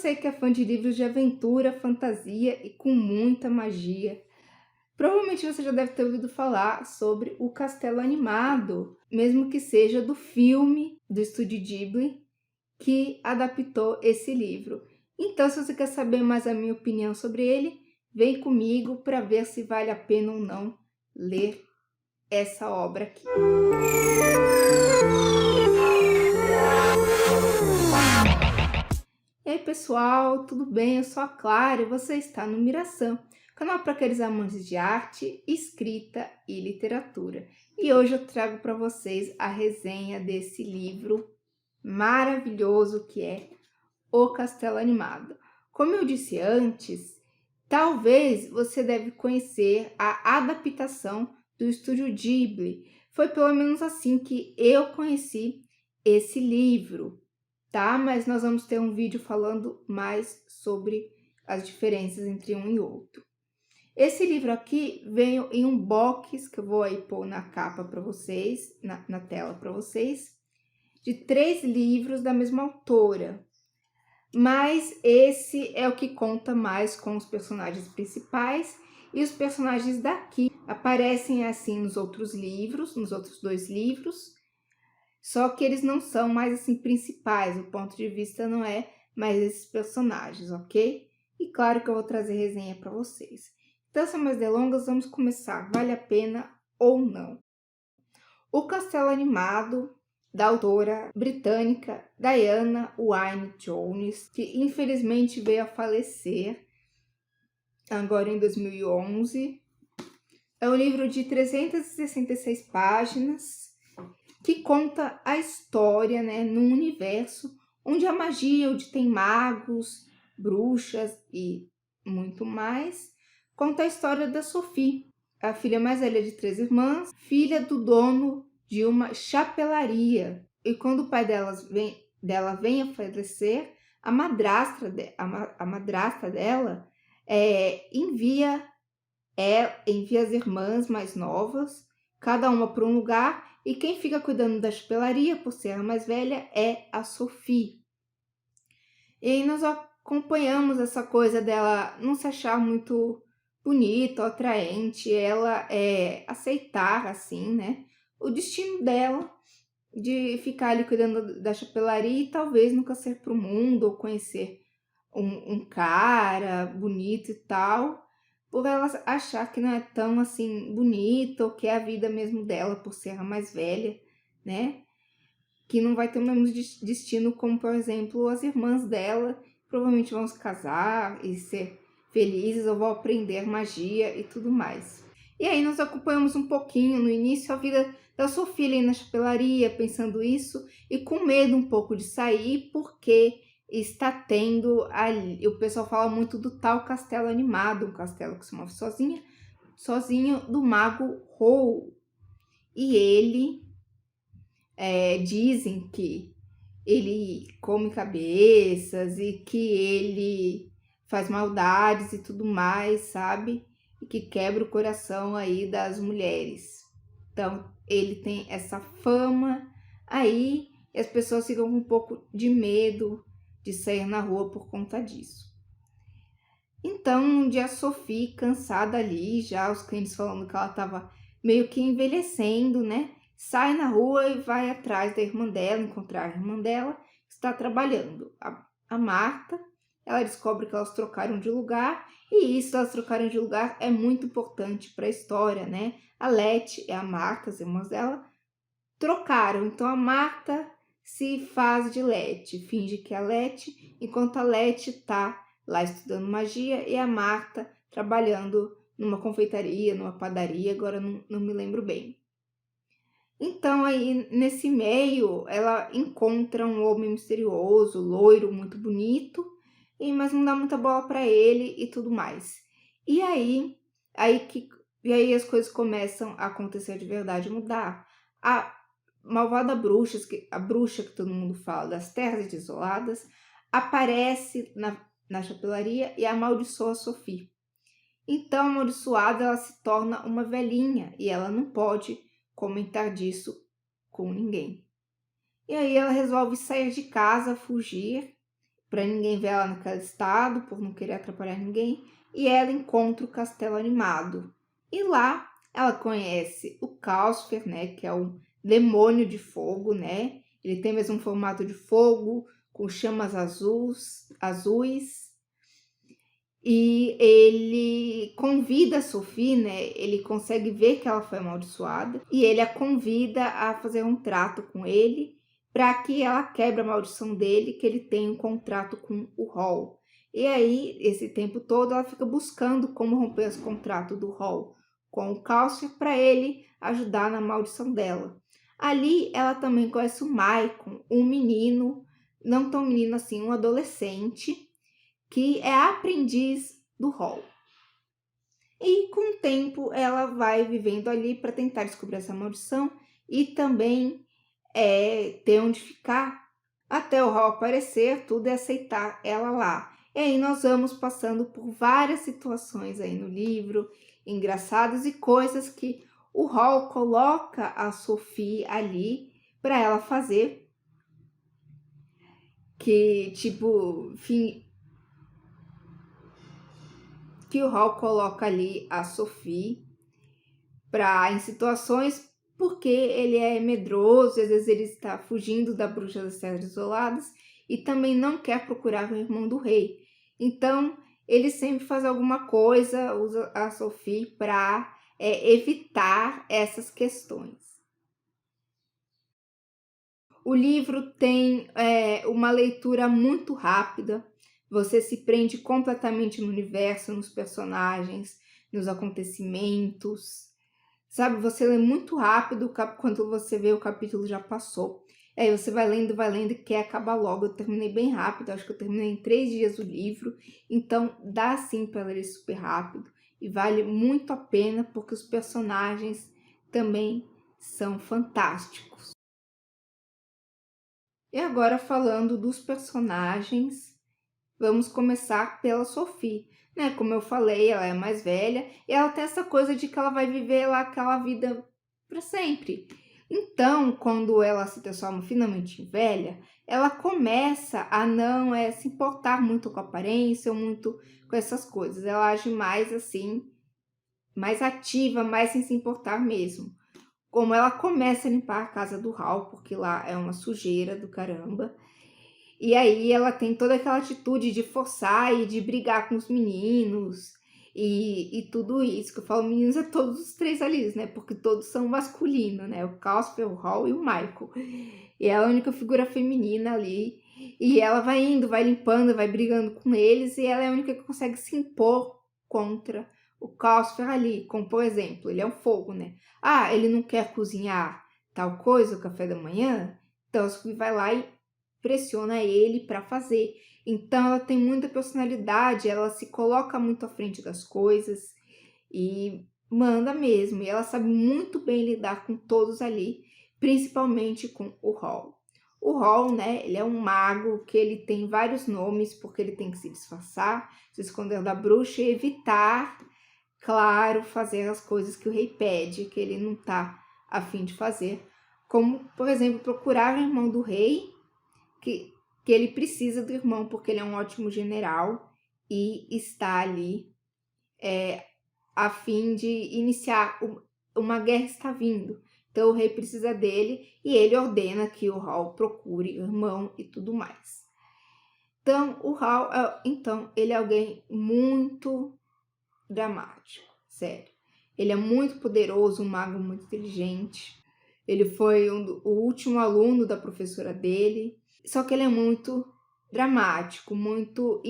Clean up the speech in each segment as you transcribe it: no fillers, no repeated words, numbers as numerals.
você que é fã de livros de aventura, fantasia e com muita magia, provavelmente você já deve ter ouvido falar sobre o Castelo Animado, mesmo que seja do filme do Estúdio Ghibli que adaptou esse livro. Então, se você quer saber mais a minha opinião sobre ele, vem comigo para ver se vale a pena ou não ler essa obra aqui. E aí, pessoal, tudo bem? Eu sou a Clara e você está no Miração, canal para aqueles amantes de arte, escrita e literatura. E hoje eu trago para vocês a resenha desse livro maravilhoso que é O Castelo Animado. Como eu disse antes, talvez você deve conhecer a adaptação do Estúdio Ghibli. Foi pelo menos assim que eu conheci esse livro, tá? Mas nós vamos ter um vídeo falando mais sobre as diferenças entre um e outro. Esse livro aqui veio em um box, que eu vou aí pôr na capa para vocês, na tela para vocês, de 3 livros da mesma autora. Mas esse é o que conta mais com os personagens principais, e os personagens daqui aparecem assim nos outros livros, nos outros 2 livros, só que eles não são mais assim principais, o ponto de vista não é mais esses personagens, ok? E claro que eu vou trazer resenha para vocês. Então, sem mais delongas, vamos começar. Vale a pena ou não? O Castelo Animado, da autora britânica Diana Wynne Jones, que infelizmente veio a falecer agora em 2011. É um livro de 366 páginas que conta a história, né, num universo onde a magia, onde tem magos, bruxas e muito mais. Conta a história da Sophie, a filha mais velha de 3 irmãs, filha do dono de uma chapelaria. E quando o pai dela vem a falecer, a madrasta dela envia as irmãs mais novas, cada uma para um lugar, e quem fica cuidando da chapelaria, por ser a mais velha, é a Sophie. E aí nós acompanhamos essa coisa dela não se achar muito bonita ou atraente, ela aceitar, assim, né, o destino dela de ficar ali cuidando da chapelaria e talvez nunca ser pro mundo ou conhecer um cara bonito e tal, por ela achar que não é tão assim bonita, ou que é a vida mesmo dela por ser a mais velha, né? Que não vai ter o mesmo destino como, por exemplo, as irmãs dela, provavelmente vão se casar e ser felizes, ou vão aprender magia e tudo mais. E aí nós acompanhamos um pouquinho no início a vida da Sophie ali na chapelaria, pensando isso, e com medo um pouco de sair, porque está tendo ali, o pessoal fala muito do tal castelo animado, um castelo que se move sozinho, do mago Hou. E ele, dizem que ele come cabeças e que ele faz maldades e tudo mais, sabe? E que quebra o coração aí das mulheres. Então, ele tem essa fama aí, e as pessoas ficam com um pouco de medo de sair na rua por conta disso. Então, um dia a Sophie, cansada ali, já os clientes falando que ela estava meio que envelhecendo, né? Sai na rua e vai atrás da irmã dela, encontrar a irmã dela, que está trabalhando. A Marta, ela descobre que elas trocaram de lugar, e isso, elas trocaram de lugar, é muito importante para a história, né? A Letty e a Marta, as irmãs dela, trocaram. Então, a Marta se faz de Letty, finge que é a Letty, enquanto a Letty está lá estudando magia e a Marta trabalhando numa confeitaria, numa padaria, agora não me lembro bem. Então, aí, nesse meio, ela encontra um homem misterioso, loiro, muito bonito, mas não dá muita bola para ele e tudo mais. E aí as coisas começam a acontecer de verdade, mudar. A malvada bruxa, a bruxa que todo mundo fala das Terras Desoladas, aparece na chapelaria e amaldiçoa a Sophie. Então, amaldiçoada, ela se torna uma velhinha e ela não pode comentar disso com ninguém. E aí ela resolve sair de casa, fugir, para ninguém ver ela naquele estado, por não querer atrapalhar ninguém, e ela encontra o castelo animado. E lá ela conhece o Calcifer, né, que é um demônio de fogo, né? Ele tem mesmo um formato de fogo, com chamas azuis, e ele convida a Sophie, né? Ele consegue ver que ela foi amaldiçoada e ele a convida a fazer um trato com ele para que ela quebre a maldição dele, que ele tem um contrato com o Hall. E aí, esse tempo todo, ela fica buscando como romper esse contrato do Hall com o Calcifer para ele ajudar na maldição dela. Ali, ela também conhece o Maicon, um menino, não tão menino assim, um adolescente, que é aprendiz do Hall. E com o tempo ela vai vivendo ali para tentar descobrir essa maldição e também ter onde ficar até o Hall aparecer, tudo é aceitar ela lá. E aí nós vamos passando por várias situações aí no livro, engraçadas e coisas que o Hall coloca a Sophie ali para ela fazer, que tipo, que o Hall coloca ali a Sophie em situações porque ele é medroso, às vezes ele está fugindo da bruxa das terras isoladas e também não quer procurar o irmão do rei. Então, ele sempre faz alguma coisa, usa a Sophie para evitar essas questões. O livro tem uma leitura muito rápida, você se prende completamente no universo, nos personagens, nos acontecimentos. Sabe, você lê muito rápido, quando você vê o capítulo já passou. Aí você vai lendo e quer acabar logo. Eu terminei bem rápido, acho que eu terminei em 3 dias o livro. Então dá sim para ler super rápido. E vale muito a pena porque os personagens também são fantásticos. E agora falando dos personagens, vamos começar pela Sophie, né? Como eu falei, ela é mais velha e ela tem essa coisa de que ela vai viver lá aquela vida para sempre. Então, quando ela se transforma finalmente em velha, ela começa a não se importar muito com a aparência, ou muito com essas coisas. Ela age mais assim, mais ativa, mais sem se importar mesmo. Como ela começa a limpar a casa do Hal, porque lá é uma sujeira do caramba. E aí ela tem toda aquela atitude de forçar e de brigar com os meninos e tudo isso. Que eu falo meninos é todos os 3 ali, né? Porque todos são masculinos, né? O Casper, o Hall e o Michael. E é a única figura feminina ali. E ela vai indo, vai limpando, vai brigando com eles. E ela é a única que consegue se impor contra o Casper ali. Como, por exemplo, ele é um fogo, né? Ah, ele não quer cozinhar tal coisa, o café da manhã? Então, a vai lá e pressiona ele para fazer. Então ela tem muita personalidade, ela se coloca muito à frente das coisas e manda mesmo. E ela sabe muito bem lidar com todos ali, principalmente com o Hall. O Hall, né, ele é um mago que ele tem vários nomes porque ele tem que se disfarçar, se esconder da bruxa e evitar, claro, fazer as coisas que o rei pede, que ele não tá a fim de fazer. Como, por exemplo, procurar o irmão do rei que, que ele precisa do irmão porque ele é um ótimo general e está ali a fim de iniciar uma guerra está vindo. Então o rei precisa dele e ele ordena que o Hal procure o irmão e tudo mais. Então o Hal, então ele é alguém muito dramático, sério. Ele é muito poderoso, um mago muito inteligente. Ele foi o último aluno da professora dele. Só que ele é muito dramático, muito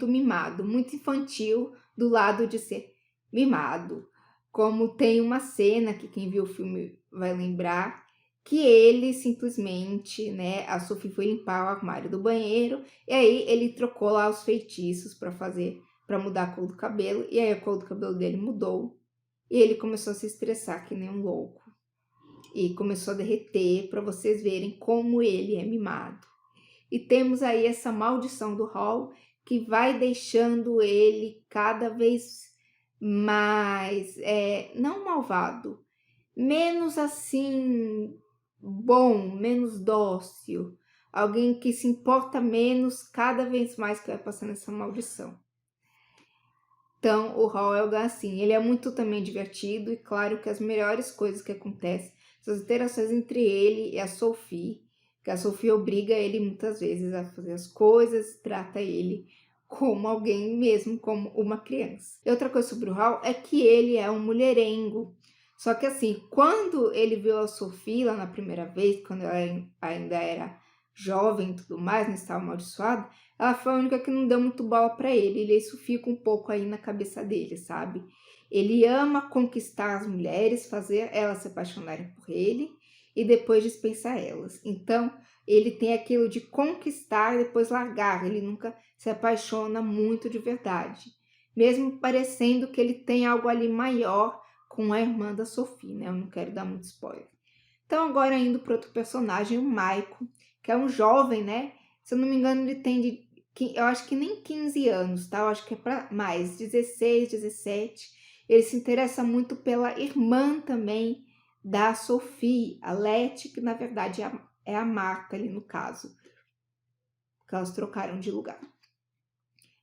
mimado, muito infantil do lado de ser mimado. Como tem uma cena que quem viu o filme vai lembrar, que ele simplesmente, né, a Sophie foi limpar o armário do banheiro e aí ele trocou lá os feitiços para mudar a cor do cabelo e aí a cor do cabelo dele mudou e ele começou a se estressar que nem um louco e começou a derreter para vocês verem como ele é mimado. E temos aí essa maldição do Hall que vai deixando ele cada vez mais, não malvado, menos assim bom, menos dócil, alguém que se importa menos cada vez mais que vai passando essa maldição. Então, o Hall é assim, ele é muito também divertido e claro que as melhores coisas que acontecem são as interações entre ele e a Sophie, que a Sophie obriga ele muitas vezes a fazer as coisas, trata ele como alguém mesmo, como uma criança. E outra coisa sobre o Hall é que ele é um mulherengo. Só que assim, quando ele viu a Sophie lá na primeira vez, quando ela ainda era jovem e tudo mais, não estava amaldiçoada, ela foi a única que não deu muito bola para ele. E isso fica um pouco aí na cabeça dele, sabe? Ele ama conquistar as mulheres, fazer elas se apaixonarem por ele e depois dispensar elas. Então, ele tem aquilo de conquistar e depois largar. Ele nunca se apaixona muito de verdade. Mesmo parecendo que ele tem algo ali maior com a irmã da Sophie, né? Eu não quero dar muito spoiler. Então, agora indo para outro personagem, o Michael, que é um jovem, né? Se eu não me engano, ele tem eu acho que nem 15 anos, tá? Eu acho que é para mais, 16, 17. Ele se interessa muito pela irmã também da Sophie, a Letty, que na verdade é a Marta ali no caso, que elas trocaram de lugar.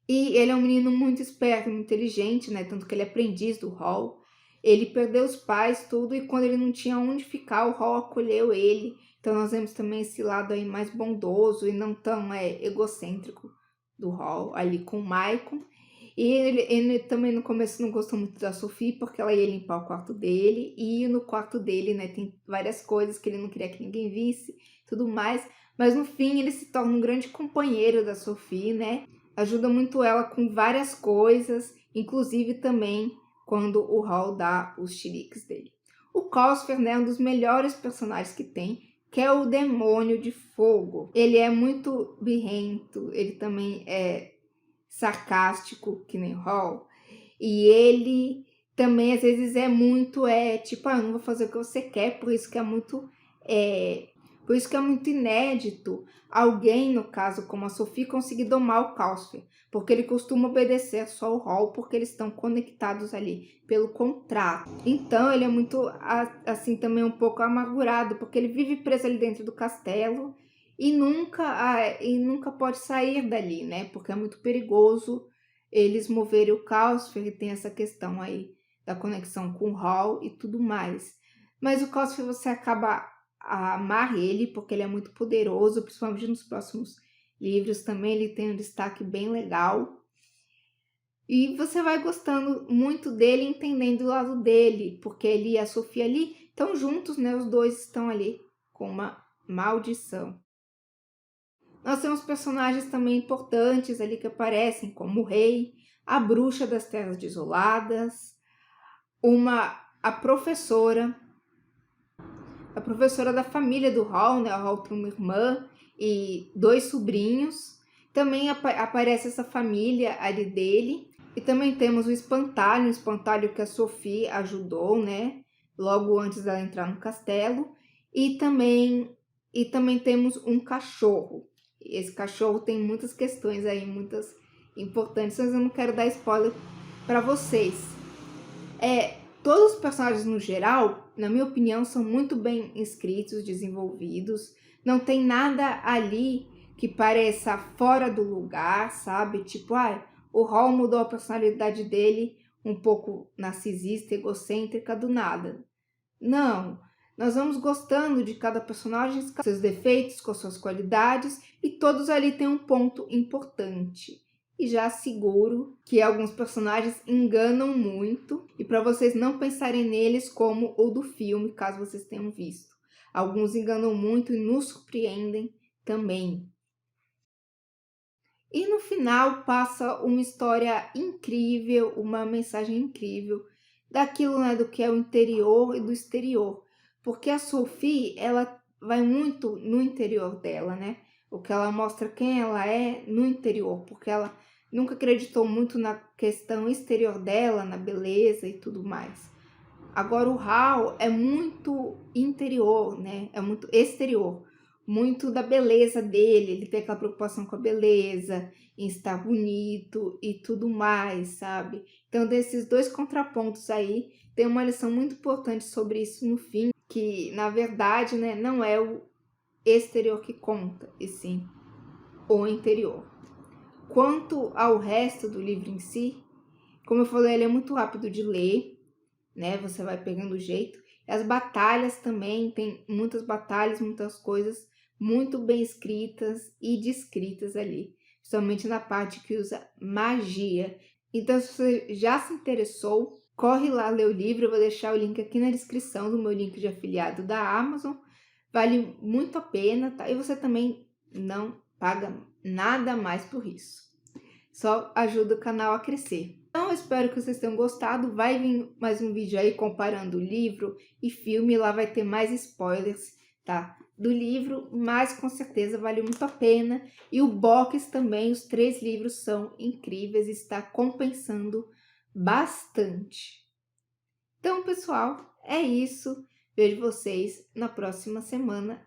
E ele é um menino muito esperto, muito inteligente, né? Tanto que ele é aprendiz do Hall. Ele perdeu os pais, tudo, e quando ele não tinha onde ficar, o Hall acolheu ele. Então nós vemos também esse lado aí mais bondoso e não tão egocêntrico do Hall, ali com o Michael. E ele também no começo não gostou muito da Sophie, porque ela ia limpar o quarto dele. E no quarto dele, né, tem várias coisas que ele não queria que ninguém visse, tudo mais. Mas no fim ele se torna um grande companheiro da Sophie, né? Ajuda muito ela com várias coisas, inclusive também quando o Hall dá os chiliques dele. O Cosfer, né, é um dos melhores personagens que tem, que é o Demônio de Fogo. Ele é muito birrento, ele também é sarcástico, que nem Hall, e ele também às vezes é muito, tipo, eu não vou fazer o que você quer, por isso que é muito inédito alguém, no caso como a Sophie, conseguir domar o Calcifer, porque ele costuma obedecer só ao Hall, porque eles estão conectados ali pelo contrato. Então ele é muito, assim, também um pouco amargurado, porque ele vive preso ali dentro do castelo e nunca pode sair dali, né? Porque é muito perigoso eles moverem o Calcifer, e tem essa questão aí da conexão com o Hall e tudo mais. Mas o Calcifer você acaba a amar ele, porque ele é muito poderoso, principalmente nos próximos livros também ele tem um destaque bem legal. E você vai gostando muito dele, entendendo o lado dele, porque ele e a Sophie ali estão juntos, né? Os dois estão ali com uma maldição. Nós temos personagens também importantes ali que aparecem, como o rei, a bruxa das terras desoladas, a professora da família do Hall, né? O Hall tem uma irmã e 2 sobrinhos. Também aparece essa família ali dele. E também temos o espantalho que a Sophie ajudou, né? Logo antes dela entrar no castelo. E também temos um cachorro. Esse cachorro tem muitas questões aí, muitas importantes, mas eu não quero dar spoiler para vocês. Todos os personagens no geral, na minha opinião, são muito bem escritos, desenvolvidos. Não tem nada ali que pareça fora do lugar, sabe? Tipo, o Hall mudou a personalidade dele um pouco narcisista, egocêntrica do nada. Não, nós vamos gostando de cada personagem, com seus defeitos, com suas qualidades, e todos ali têm um ponto importante. E já asseguro que alguns personagens enganam muito, e para vocês não pensarem neles como o do filme, caso vocês tenham visto. Alguns enganam muito e nos surpreendem também. E no final passa uma história incrível, uma mensagem incrível daquilo, né, do que é o interior e do exterior. Porque a Sophie, ela vai muito no interior dela, né? O que ela mostra quem ela é no interior, porque ela nunca acreditou muito na questão exterior dela, na beleza e tudo mais. Agora o Hal é muito interior, né? É muito exterior, muito da beleza dele, ele tem aquela preocupação com a beleza, em estar bonito e tudo mais, sabe? Então desses dois contrapontos aí, tem uma lição muito importante sobre isso no fim, que na verdade, né, não é exterior que conta, e sim o interior. Quanto ao resto do livro em si, como eu falei, ele é muito rápido de ler, né? Você vai pegando o jeito. E as batalhas também, tem muitas batalhas, muitas coisas muito bem escritas e descritas ali, principalmente na parte que usa magia. Então, se você já se interessou, corre lá ler o livro. Eu vou deixar o link aqui na descrição do meu link de afiliado da Amazon. Vale muito a pena, tá? E você também não paga nada mais por isso. Só ajuda o canal a crescer. Então, eu espero que vocês tenham gostado. Vai vir mais um vídeo aí comparando livro e filme. Lá vai ter mais spoilers, tá? Do livro, mas com certeza vale muito a pena. E o box também, os 3 livros são incríveis, está compensando bastante. Então, pessoal, é isso. Vejo vocês na próxima semana